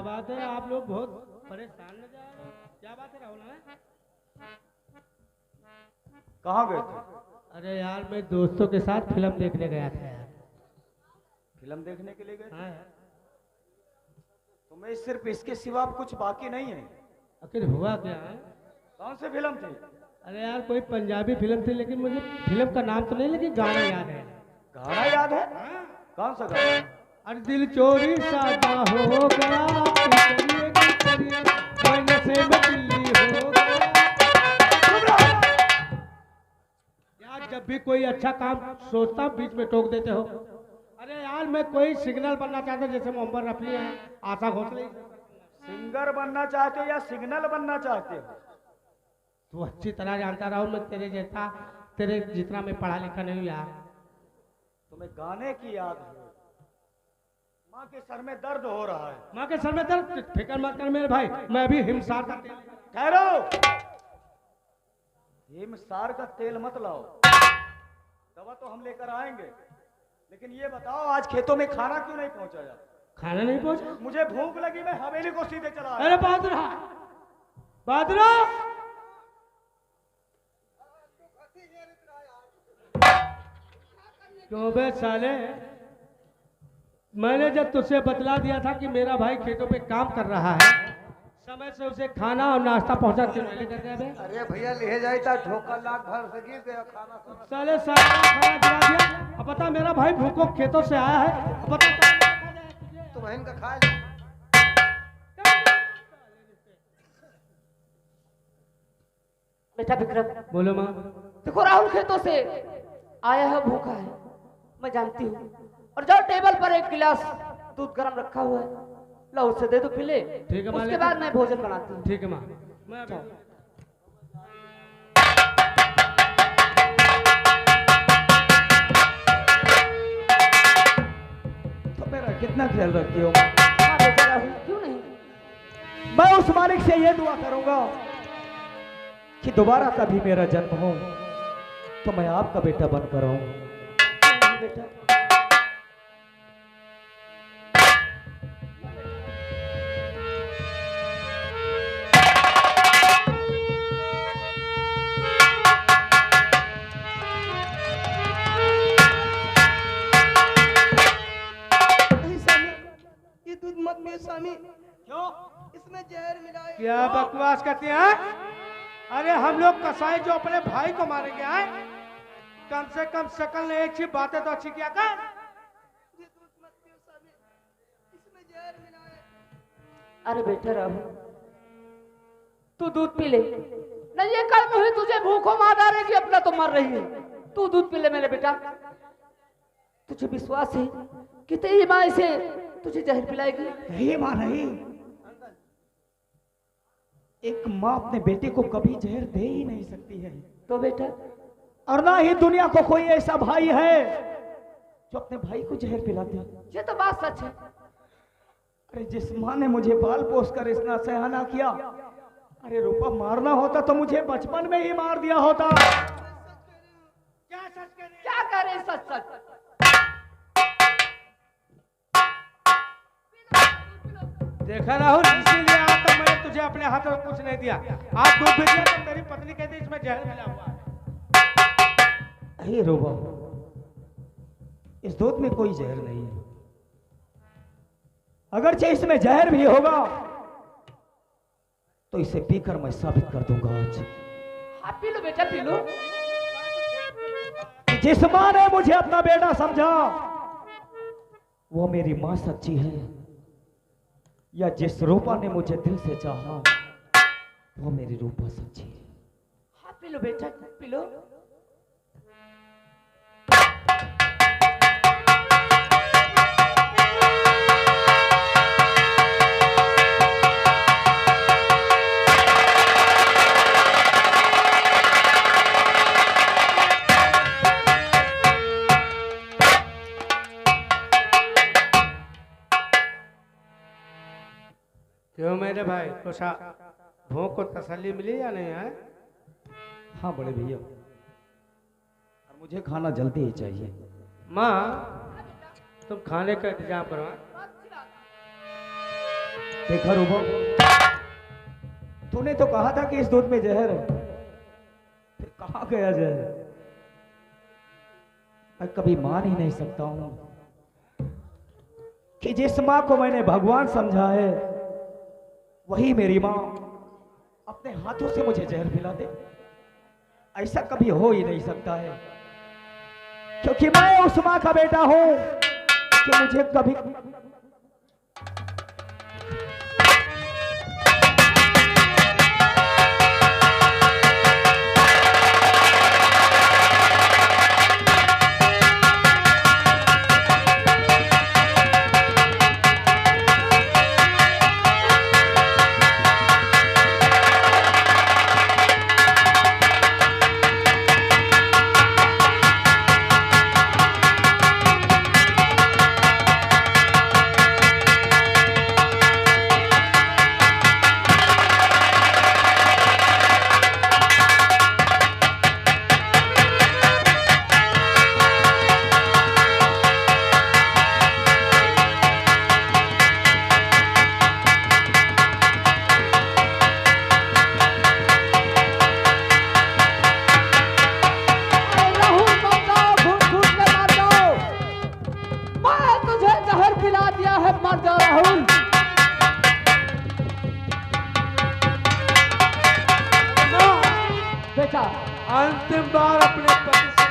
क्या बात है, आप लोग बहुत परेशान नजर आ रहे हो। क्या बात है राहुल है? कहाँ गए थे? अरे यार मैं दोस्तों के साथ फिल्म देखने गया था यार। फिल्म देखने के लिए गए थे? हाँ यार। तुम्हें सिर्फ इसके सिवा अब कुछ बाकी नहीं है? आखिर हुआ क्या है? कौन सी फिल्म थी? अरे यार कोई पंजाबी फिल्म थी, लेकिन मुझे फिल्म का नाम तो नहीं, लेकिन गाना याद है। गाना याद है? कौन सा गाना? अरे दिल चोरी सादा हो गया, करिए, कोई नशे में दिल्ली हो गया। यार जब भी कोई अच्छा काम सोचता बीच में टोक देते हो। अरे यार मैं कोई सिग्नल बनना चाहता हूँ, जैसे मोहम्मद रफी है, आशा भोसले। सिंगर बनना चाहते हो या सिग्नल बनना चाहते हो? तू अच्छी तरह जानता राहुल, मैं तेरे जितना मैं पढ़ा लिखा नहीं हूँ यार। तुम्हें गाने की याद है? माँ के सर में दर्द हो रहा है। माँ के सर में दर्द? फिक्र मत कर मेरे भाई, मैं अभी हिमसार का तेल। ठहरो, हिमसार का तेल मत लाओ, दवा तो हम लेकर आएंगे, लेकिन ये बताओ आज खेतों में खाना क्यों नहीं पहुंचाया? खाना नहीं पहुंचा? मुझे भूख लगी, मैं हवेली को सीधे चला आया। अरे बहादुरा, बहादुरा, क्यों बे साले, मैंने जब तुझसे बतला दिया था कि मेरा भाई खेतों पे काम कर रहा है, समय से उसे खाना और नाश्ता पहुंचा क्यों नहीं लेकर गए बे? अरे भैया ले जाता ठोका लाख भर से गिर गया खाना सब। साले साले खाना गिरा दिया। अब बता मेरा भाई भूखों खेतों से आया है, अब बता तो बहन का खा ले। बेटा विक्रम, बोलो माँ। देखो राहुल खेतों से आया है, भूखा है, मैं जानती हूँ। और जाओ टेबल पर एक गिलास दूध गर्म रखा हुआ है, लो उसे दे दो पी ले। ठीक है माँ, उसके बाद मैं भोजन बनाती हूँ। ठीक है माँ। मैं अभी तो मेरा कितना ख्याल रखती हो? हाँ बेटा राहुल, क्यों नहीं। मैं उस मालिक से ये दुआ करूंगा कि दोबारा कभी मेरा जन्म हो तो मैं आपका बेटा बनकर आऊं। बेटा ये दूध मत पियो स्वामी, क्यों? इसमें जहर मिला है। क्या बकवास करते हैं? अरे हम लोग कसाई जो अपने भाई को मारेंगे आए, कम से कम शकल ने एक ही बातें तो अच्छी किया कर। ये दूध मत पियो स्वामी, इसमें जहर मिला है। अरे बेटा राहुल, तू दूध पी ले, नहीं ये कल मुझे तुझे भूखों मार डालेगी, अपना तो मर रही है। तू दूध पी ले मेरे बेटा। तुझे विश्वास है कि तेरी माँ इसे तुझे जहर पिलाएगी? नहीं मां, नहीं। एक माँ अपने बेटे को कभी जहर दे ही नहीं सकती है, तो बेटा और ना ही दुनिया को कोई ऐसा भाई है जो अपने भाई को जहर पिलाते हैं। ये तो बात सच है। अरे जिस माँ ने मुझे पाल पोस कर इतना सयाना किया, अरे रूपा मारना होता तो मुझे बचपन में ही मार दिया होता। क्या सच कह रहे? क्या कह रहे हैं सच सच? देखा राहुल, इसीलिए आज तक मैंने तुझे अपने हाथों में कुछ नहीं दिया। आज दूध भी दिया तो तेरी पत्नी कहती इसमें जहर मिला हुआ है। हे रूपा, इस दूध में कोई जहर नहीं है, अगरचे इसमें जहर भी होगा तो इसे पीकर मैं साबित कर दूंगा आज हाँ पी लो बेटा, पी लो। कि जिस माँ ने मुझे अपना बेटा समझा वो मेरी माँ सच्ची है, या जिस रूपा ने मुझे दिल से चाहा वो मेरी रूपा सच्ची है। हाँ पी लो बेटा, पी लो। क्यों मेरे भाई, कुछ भूख को तसल्ली मिली या नहीं है? हाँ बड़े भैया, और मुझे खाना जल्दी ही चाहिए। माँ तुम खाने का इंतजाम करो। देखा रूबा, तूने तो कहा था कि इस दूध में जहर है, फिर कहाँ गया जहर? मैं कभी मान ही नहीं सकता हूं कि जिस मां को मैंने भगवान समझा है वही मेरी मां अपने हाथों से मुझे जहर पिला दे। ऐसा कभी हो ही नहीं सकता है, क्योंकि मैं उस मां का बेटा हूं कि मुझे कभी अंतिम बार अपने पति से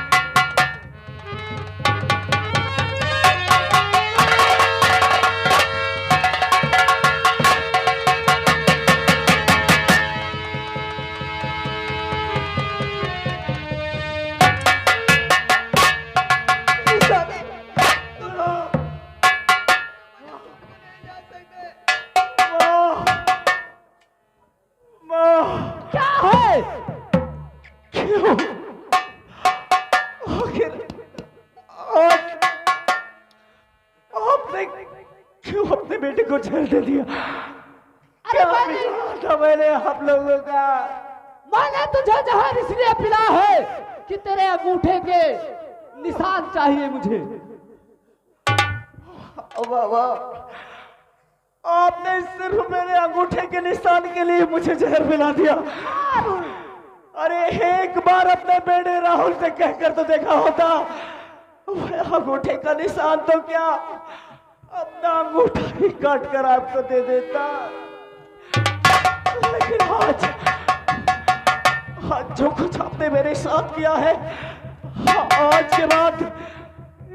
क्यों अपने बेटे को जहर दे दिया? अरे था मैंने आप लोगों का। मैंने तुझे जहर इसलिए पिला है कि तेरे अंगूठे के निशान चाहिए मुझे। बाबा, आपने सिर्फ मेरे अंगूठे के निशान के लिए मुझे जहर पिला दिया। अरे एक बार अपने बेटे राहुल से कहकर तो देखा होता, अंगूठे का निशान तो क्या, अपना अंगूठा ही काट कर आपको दे देता। लेकिन आज जो कुछ आपने मेरे साथ किया है, आज के बाद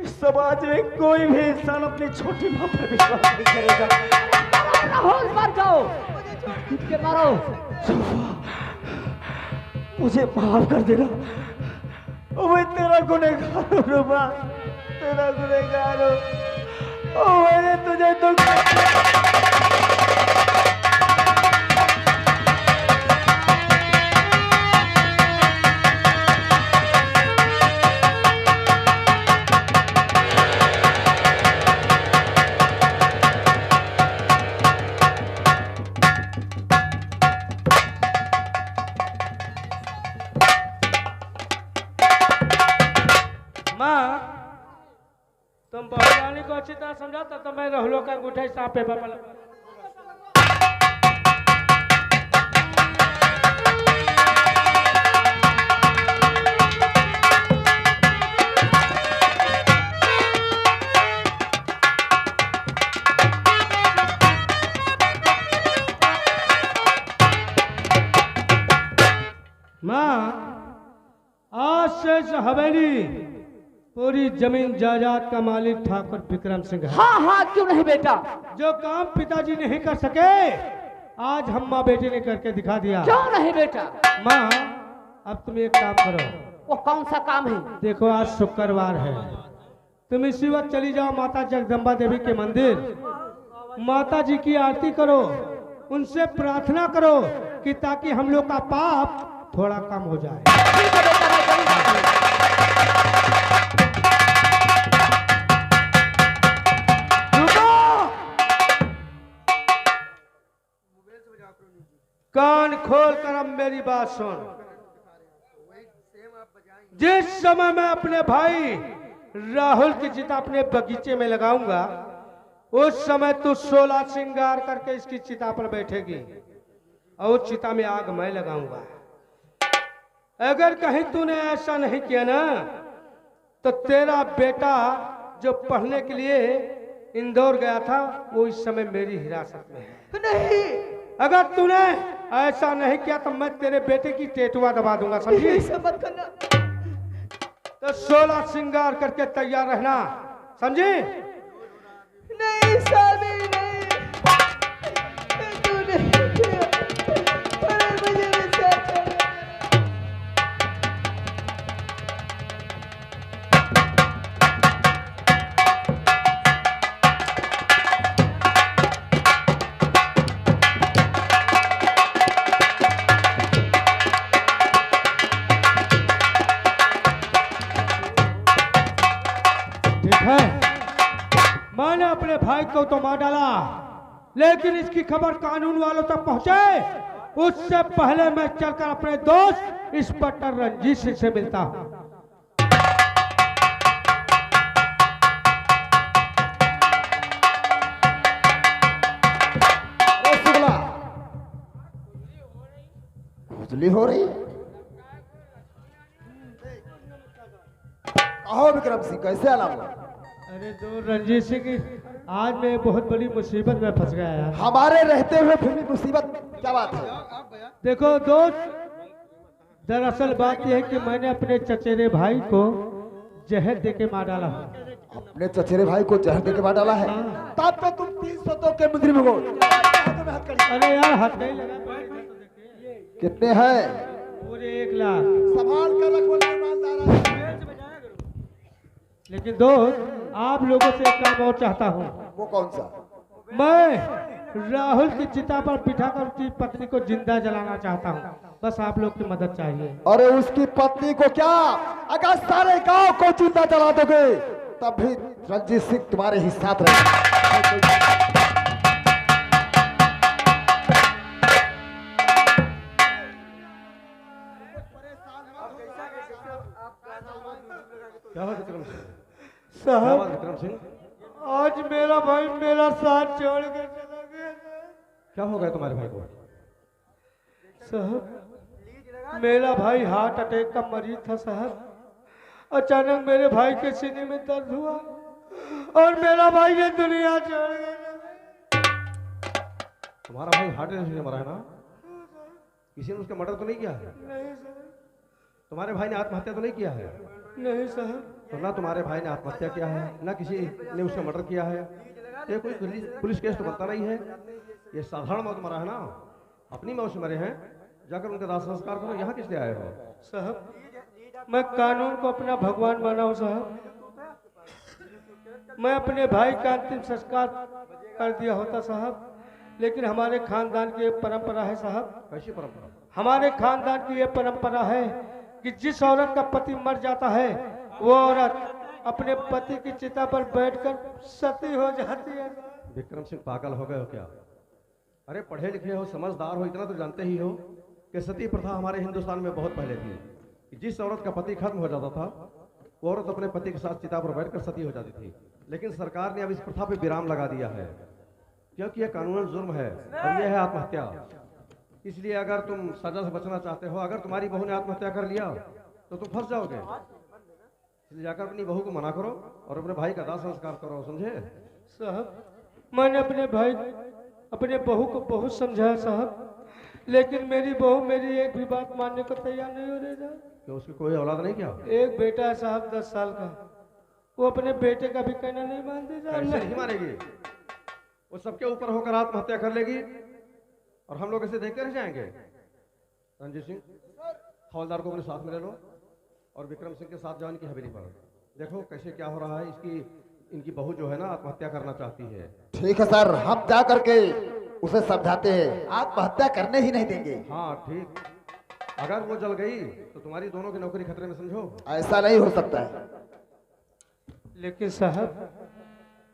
इस समाज में कोई भी इंसान अपनी छोटी मां पर विश्वास नहीं करेगा। राहुल मर जाओ, के मारो। मुझे माफ कर देना, मैं तेरा गुनहगार हूं रूबा, तेरा गुनहगार हूं। मैंने तुझे दुख तुम बहुरानी को अच्छी तरह समझा, तब तो मैं राहुलों का अंगूठा सांप पेपर पर लगा। माँ, आज से इस हवेली पूरी जमीन जायदाद का मालिक ठाकुर विक्रम सिंह है। हाँ हाँ, क्यों नहीं बेटा। जो काम पिताजी नहीं कर सके, आज हम माँ बेटे ने करके दिखा दिया। क्यों नहीं बेटा। माँ, अब तुम एक काम करो। वो कौन सा काम है? देखो आज शुक्रवार है, तुम इसी वक्त चली जाओ माता जगदम्बा देवी के मंदिर, माता जी की आरती करो, उनसे प्रार्थना करो कि ताकि हम लोग का पाप थोड़ा कम हो जाए। ठीक है बेटा, मैं करूंगा। कान खोल कर अब मेरी बात सुन। जिस समय मैं अपने भाई राहुल की चिता अपने बगीचे में लगाऊंगा, उस समय तू 16 श्रृंगार करके इसकी चिता पर बैठेगी और उस चिता में आग मैं लगाऊंगा। अगर कहीं तूने ऐसा नहीं किया ना तो तेरा बेटा जो पढ़ने के लिए इंदौर गया था वो इस समय मेरी हिरासत में है। नहीं, अगर तूने ऐसा नहीं किया तो मैं तेरे बेटे की टेटुआ दबा दूंगा, समझी? ऐसा मत करना। तो 16 श्रृंगार करके तैयार रहना, समझी? नहीं स्वामी नहीं, तू नहीं किया। अरे मुझे विश्वास है। ठीक है, मैंने अपने भाई को तो मार डाला, लेकिन इसकी खबर कानून वालों तक पहुंचे उससे पहले मैं चलकर अपने दोस्त इंस्पेक्टर रंजीत सिंह से मिलता हूं। खुजली हो रही है। कहो विक्रम सिंह, कैसे आना हुआ? अरे दो रंजीत सिंह की आज मैं बहुत बड़ी मुसीबत में फंस गया यार। हमारे रहते हुए फिर भी मुसीबत, क्या बात है? देखो दोस्त, दरअसल बात यह है कि मैंने अपने चचेरे भाई को जहर देके मार डाला। अपने चचेरे भाई को जहर देके मार डाला है? तब तो तुम 300 के मुजरिम हो। अरे यार हाथ नहीं लगा। कितने हैं? पूरे 1 लाख। संभाल कर रखो ईमानदार। लेकिन दोस्त आप लोगों से एक काम और चाहता हूँ। वो कौन सा? मैं राहुल की चिता पर बिठाकर उसकी पत्नी को जिंदा जलाना चाहता हूँ, बस आप लोग की मदद चाहिए। अरे उसकी पत्नी को क्या? अगर सारे गांव को जिंदा जला दोगे तब भी रंजीत सिंह तुम्हारे ही साथ रहेगा। क्या हुआ विक्रम सिंह? साहब विक्रम सिंह, आज मेरा भाई मेरा साथ छोड़ के चला गया। क्या हो गया तुम्हारे भाई को? साहब मेरा भाई हार्ट अटैक का मरीज था साहब। अचानक मेरे भाई के सीने में दर्द हुआ और मेरा भाई ये दुनिया छोड़ गया। तुम्हारा भाई हार्ट अटैक से मरा है ना? किसी ने उसका मर्डर तो नहीं किया है? नहीं सर। तुम्हारे भाई ने आत्महत्या तो नहीं किया है? नहीं साहब। तो ना तुम्हारे भाई ने आत्महत्या किया है ना किसी ने उसका मर्डर किया है। ये कोई पुलिस केस तो बनता नहीं है, ये साधारण मौत मरा है ना, अपनी मौत से मरे हैं। जाकर उनका दाह संस्कार करो। यहाँ किस लिए आए हो? साहब मैं कानून को अपना भगवान माना हूँ साहब। मैं अपने भाई का अंतिम संस्कार कर दिया होता साहब, लेकिन हमारे खानदान की एक परंपरा है साहब। कैसी परंपरा? हमारे खानदान की ये परंपरा है कि जिस औरत का पति मर जाता है वो औरत अपने पति की चिता पर बैठकर सती हो जाती है। विक्रम सिंह पागल हो गए हो क्या? अरे पढ़े लिखे हो, समझदार हो, इतना तो जानते ही हो कि सती प्रथा हमारे हिंदुस्तान में बहुत पहले थी कि जिस औरत का पति खत्म हो जाता था वो औरत अपने पति के साथ चिता पर बैठकर सती हो जाती थी। लेकिन सरकार ने अब इस प्रथा पे विराम लगा दिया है, क्योंकि यह कानूनन जुर्म है और यह है आत्महत्या। इसलिए अगर तुम सजा से बचना चाहते हो, अगर तुम्हारी बहू ने आत्महत्या कर लिया तो तुम फंस जाओगे। इसलिए जाकर अपनी बहू को मना करो और अपने भाई का दाह संस्कार करो, समझे? साहब मैंने अपने बहू को बहुत समझाया साहब, लेकिन मेरी बहू मेरी एक भी बात मानने को तैयार नहीं हो रही। तो उसकी कोई औलाद नहीं क्या? एक बेटा है साहब 10 साल का, वो अपने बेटे का भी कहना नहीं मानती। नहीं मानेगी, वो सबके ऊपर होकर आत्महत्या कर लेगी और हम लोग ऐसे देखते रह जाएंगे। रंजीत सिंह, हवलदार को अपने साथ में ले लो और विक्रम सिंह के साथ जाओ इनकी हवेली पर। देखो कैसे क्या हो रहा है। इनकी बहू जो है ना आत्महत्या करना चाहती है। ठीक है सर, हम जा करके उसे समझाते हैं, आत्महत्या करने ही नहीं देंगे। हाँ ठीक, अगर वो जल गई तो तुम्हारी दोनों की नौकरी खतरे में, समझो। ऐसा नहीं हो सकता है। लेकिन साहब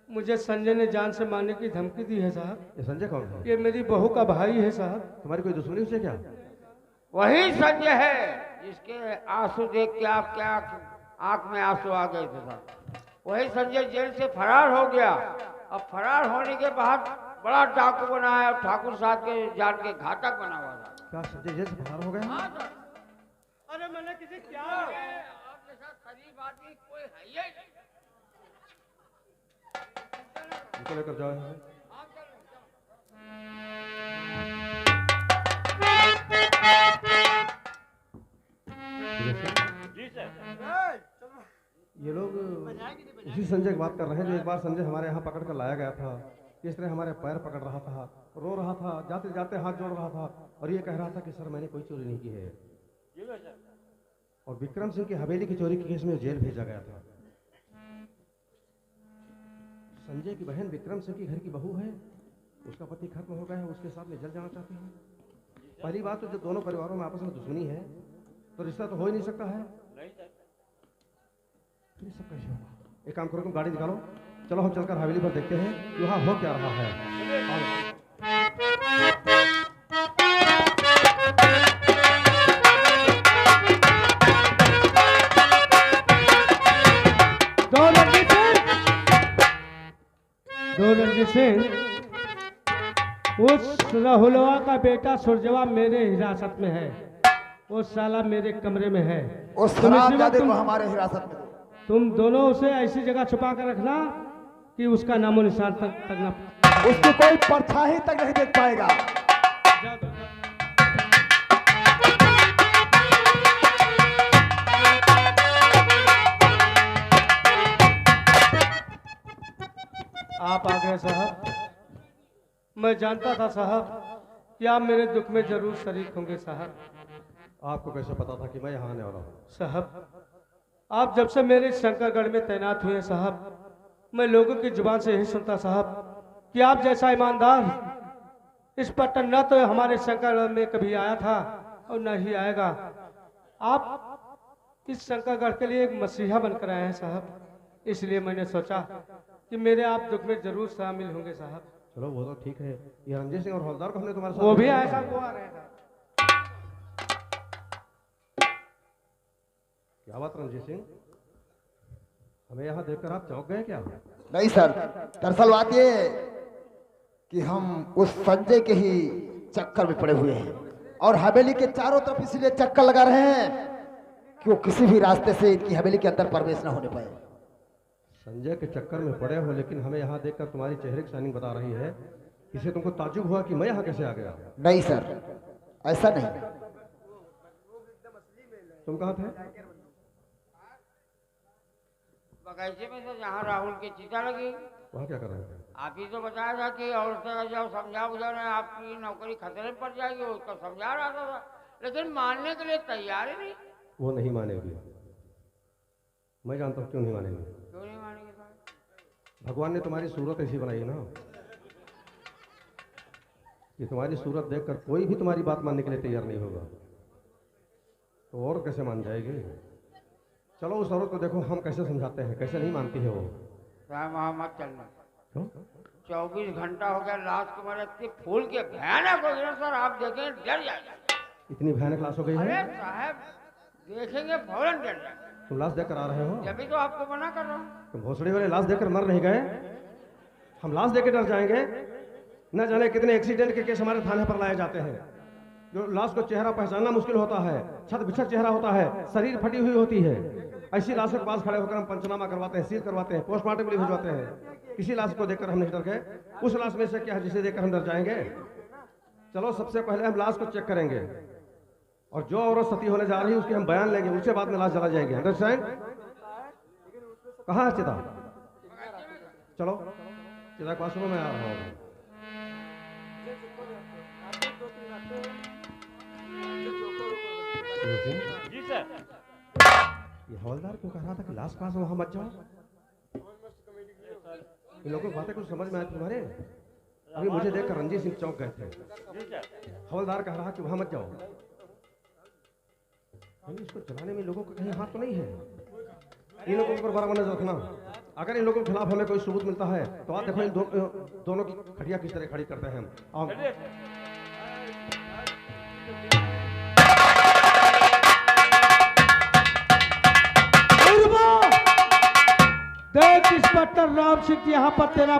मुझे संजय ने जान से मारने की धमकी दी है साहब। ये संजय कौन है? ये मेरी बहू का भाई है साहब। तुम्हारी कोई दुश्मनी उससे क्या? वही संजय है जिसके आंसू देख के आपके आंख में आंसू आ गए थे साहब। वही संजय जेल से फरार हो गया अब फरार होने के बाद बड़ा डाकू बना है और ठाकुर साहब के जान के घातक बना हुआ था। क्या संजय जैसे फरार हो गए हैं? हाँ सर। अरे मैंने किसी क्या आप जैसा शरीफ आदमी कोई है ही नहीं। इनको लेकर जाओ यहाँ से। ये लोग उसी संजय की बात कर रहे हैं जो एक बार संजय हमारे यहाँ पकड़ कर लाया गया था। किस तरह हमारे पैर पकड़ रहा था, रो रहा था, जाते जाते हाथ जोड़ रहा था और ये कह रहा था कि सर मैंने कोई चोरी नहीं की है। और विक्रम सिंह की हवेली की चोरी के केस में जेल भेजा गया था। संजय की बहन विक्रम सिंह की घर की बहू है, उसका पति खत्म हो गया है, उसके साथ में जल जाना चाहती है। पहली बात तो जब दोनों परिवारों में आपस में दुश्मनी है तो रिश्ता तो हो ही नहीं सकता है। तो ये सब कैसे होगा? एक काम करो, तुम गाड़ी निकालो, चलो हम चलकर हवेली पर देखते हैं कि वहाँ हो क्या रहा है। दो रणजीत सिंह, उस राहुलवा का बेटा सुरजवा मेरे हिरासत में है। वो साला मेरे कमरे में है। उस तुम इसी हरामजादे वक्त को हमारे हिरासत में दो। तुम दोनों उसे ऐसी जगह छुपा कर रखना कि उसका नामो निशान तक ना। उसकी कोई परछाई तक नहीं देख पाएगा। आप आ गए साहब। मैं जानता था साहब कि आप मेरे दुख में जरूर शरीक होंगे साहब। आपको कैसे पता था कि मैं यहाँ आने वाला हूँ? साहब, आप जब से मेरे शंकरगढ़ में तैनात हुए साहब, मैं लोगों की जुबान से यही सुनता साहब कि आप जैसा ईमानदार इस पट्टन न तो हमारे शंकरगढ़ में कभी आया था और न ही आएगा। आप इस शंकरगढ़ के लिए एक मसीहा बनकर आए हैं साहब। इसलिए मैंने सोचा कि मेरे आप दुख में जरूर शामिल होंगे साहब। चलो वो तो ठीक है। ये रणजीत सिंह और हवलदार को हमने तुम्हारे साथ वो भी आए साहब, वो आ रहे हैं। क्या बात रणजीत सिंह, हमें यहाँ देखकर आप चौंक गए क्या? नहीं सर, दरअसल बात ये कि हम उस संजय के ही चक्कर में पड़े हुए हैं और हवेली के चारों तरफ इसलिए चक्कर लगा रहे हैं कि वो किसी भी रास्ते से इनकी हवेली के अंदर प्रवेश न होने पाए। संजय के चक्कर में पड़े हो, लेकिन हमें यहाँ देखकर तुम्हारी चेहरे की शाइनिंग बता रही है। इससे तुमको ताज्जुब हुआ कि मैं यहाँ कैसे आ गया? नहीं सर, ऐसा नहीं। तुम कहाँ थे? बगीचे में तो जहाँ राहुल की चिता लगी। वहाँ क्या कर रहे थे? आप ही तो बताया था कि और तरह जब समझा बुझा रहे आपकी नौकरी खतरे में पड़ जाएगी, उसको समझा रहा था, लेकिन मानने के लिए तैयार ही नहीं। वो नहीं मानेगी। मैं जानता हूँ क्यों नहीं मानेगी। क्यों नहीं मानेंगे साहब? भगवान ने तुम्हारी सूरत ऐसी बनाई है ना कि तुम्हारी सूरत देखकर कोई भी तुम्हारी बात मानने के लिए तैयार नहीं होगा, तो और कैसे मान जाएगी? चलो उस औरत को देखो, हम कैसे समझाते हैं, कैसे नहीं मानती है वो। साहब वहाँ मत चलना। क्यों? 24 घंटा हो गया लाश तुम्हारे इतनी फूल के भयानक हो गया सर, आप देखें डर जाएगा। इतनी भयानक लाश हो गई अरे है? साहब देखेंगे फौरन डर जाएगा। तुम लाश देखकर आ रहे हो? जब तो आपको मना कर रहा हूँ। तुम भोसड़ी वाले लाश देखकर मर नहीं गए? हम लाश देख के डर जाएंगे? न जाने कितने एक्सीडेंट के केस हमारे थाने पर लाए जाते हैं, जो लाश को चेहरा पहचानना मुश्किल होता है, छत बिछड़ चेहरा होता है, शरीर फटी हुई होती है। ऐसी लाश के पास खड़े होकर हम पंचनामा करवाते हैं, सील करवाते हैं, पोस्टमार्टम के लिए भिजवाते हैं। किसी लाश को देखकर हम नहीं डर गए, उस लाश में से क्या है जिसे देखकर हम डर जाएंगे? चलो सबसे पहले हम लाश को चेक करेंगे और जो औरत सती होने जा रही है उसकी हम बयान लेंगे, उसके बाद में लाश जला जाएगी। अंडरस्टैंड? कहाँ है चिता? चलो चिता के पास में मैं आ रहा हूँ। जी सर। ये हवलदार क्यों कह रहा था कि लाश पास वहां मत जाओ? इन लोगों की बातें कुछ समझ में आई तुम्हारे? अभी मुझे देखकर रणजीत सिंह चौंक गए थे। हवलदार कह रहा कि वहां मत जाओ। इसको चलाने में लोगों का कहीं हाथ तो नहीं है? इन लोगों के ऊपर बराबर नजर रखना। अगर इन लोगों के खिलाफ हमें कोई सबूत मिलता है तो आप देखो इन दोनों की खड़िया किस तरह खड़ी करते हैं हम। देख इस पट्टर राम सिंह यहाँ पर तेरा